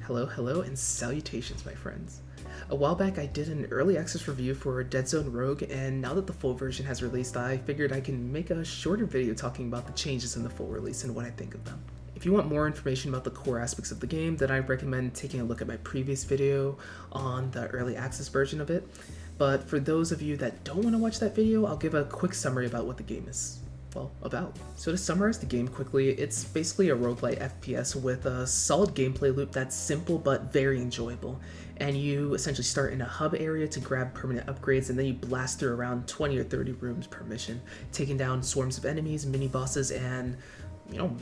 Hello, and salutations, my friends. A while back, I did an early access review for Deadzone Rogue, and now that the full version has released, I figured I can make a shorter video talking about the changes in the full release and what I think of them. If you want more information about the core aspects of the game, then I recommend taking a look at my previous video on the early access version of it. But for those of you that don't want to watch that video, I'll give a quick summary about what the game is about. So to summarize the game quickly, it's basically a roguelite FPS with a solid gameplay loop that's simple but very enjoyable. And you essentially start in a hub area to grab permanent upgrades, and then you blast through around 20 or 30 rooms per mission, taking down swarms of enemies, mini bosses, and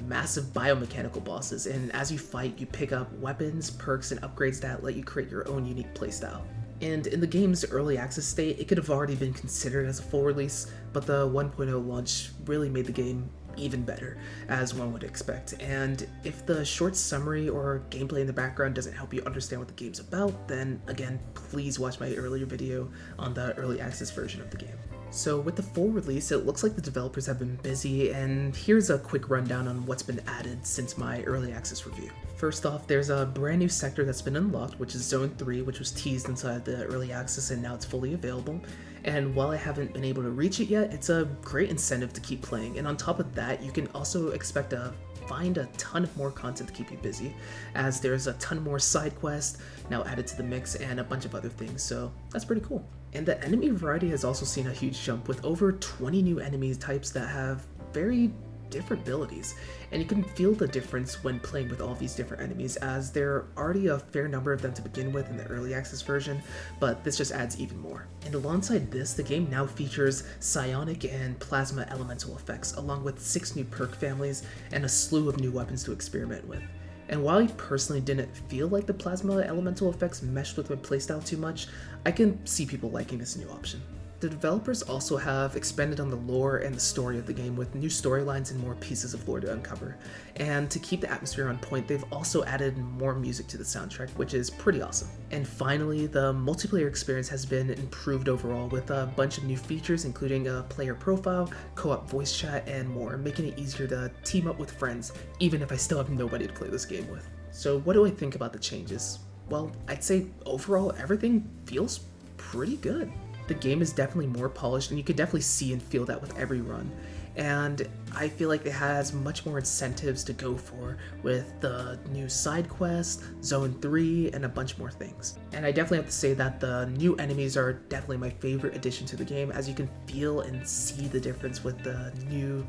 massive biomechanical bosses. And as you fight, you pick up weapons, perks, and upgrades that let you create your own unique playstyle. And in the game's early access state, it could have already been considered as a full release, but the 1.0 launch really made the game even better, as one would expect. And if the short summary or gameplay in the background doesn't help you understand what the game's about, then again, please watch my earlier video on the early access version of the game. So with the full release, it looks like the developers have been busy, and here's a quick rundown on what's been added since my early access review. First off, there's a brand new sector that's been unlocked, which is Zone 3, which was teased inside the early access and now it's fully available. And while I haven't been able to reach it yet, it's a great incentive to keep playing. And on top of that, you can also expect to find a ton of more content to keep you busy, as there's a ton more side quests now added to the mix and a bunch of other things, so that's pretty cool. And the enemy variety has also seen a huge jump, with over 20 new enemy types that have very different abilities, and you can feel the difference when playing with all these different enemies, as there are already a fair number of them to begin with in the early access version, but this just adds even more. And alongside this, the game now features psionic and plasma elemental effects, along with 6 new perk families and a slew of new weapons to experiment with. And while I personally didn't feel like the plasma elemental effects meshed with my playstyle too much, I can see people liking this new option. The developers also have expanded on the lore and the story of the game with new storylines and more pieces of lore to uncover. And to keep the atmosphere on point, they've also added more music to the soundtrack, which is pretty awesome. And finally, the multiplayer experience has been improved overall with a bunch of new features, including a player profile, co-op voice chat, and more, making it easier to team up with friends, even if I still have nobody to play this game with. So what do I think about the changes? Well, I'd say overall everything feels pretty good. The game is definitely more polished, and you can definitely see and feel that with every run. And I feel like it has much more incentives to go for with the new side quest, Zone 3, and a bunch more things. And I definitely have to say that the new enemies are definitely my favorite addition to the game, as you can feel and see the difference with the new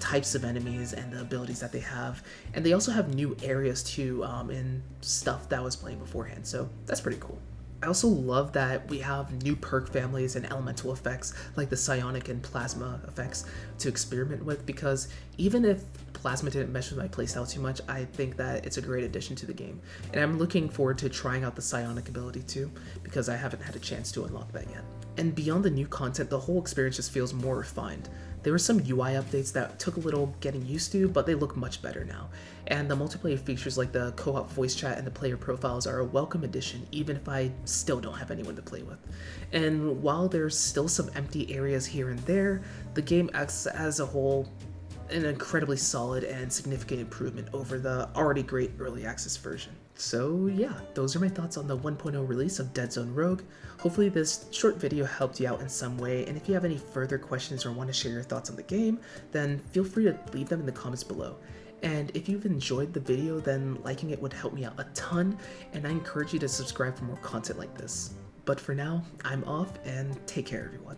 types of enemies and the abilities that they have. And they also have new areas too, in stuff that I was playing beforehand, so that's pretty cool. I also love that we have new perk families and elemental effects like the psionic and plasma effects to experiment with, because even if plasma didn't mesh with my playstyle too much, I think that it's a great addition to the game. And I'm looking forward to trying out the psionic ability too, because I haven't had a chance to unlock that yet. And beyond the new content, the whole experience just feels more refined. There were some UI updates that took a little getting used to, but they look much better now. And the multiplayer features like the co-op voice chat and the player profiles are a welcome addition, even if I still don't have anyone to play with. And while there's still some empty areas here and there, the game acts as a whole an incredibly solid and significant improvement over the already great early access version. So yeah, those are my thoughts on the 1.0 release of Deadzone Rogue. Hopefully this short video helped you out in some way, and if you have any further questions or want to share your thoughts on the game, then feel free to leave them in the comments below. And if you've enjoyed the video, then liking it would help me out a ton, and I encourage you to subscribe for more content like this. But for now, I'm off, and take care everyone.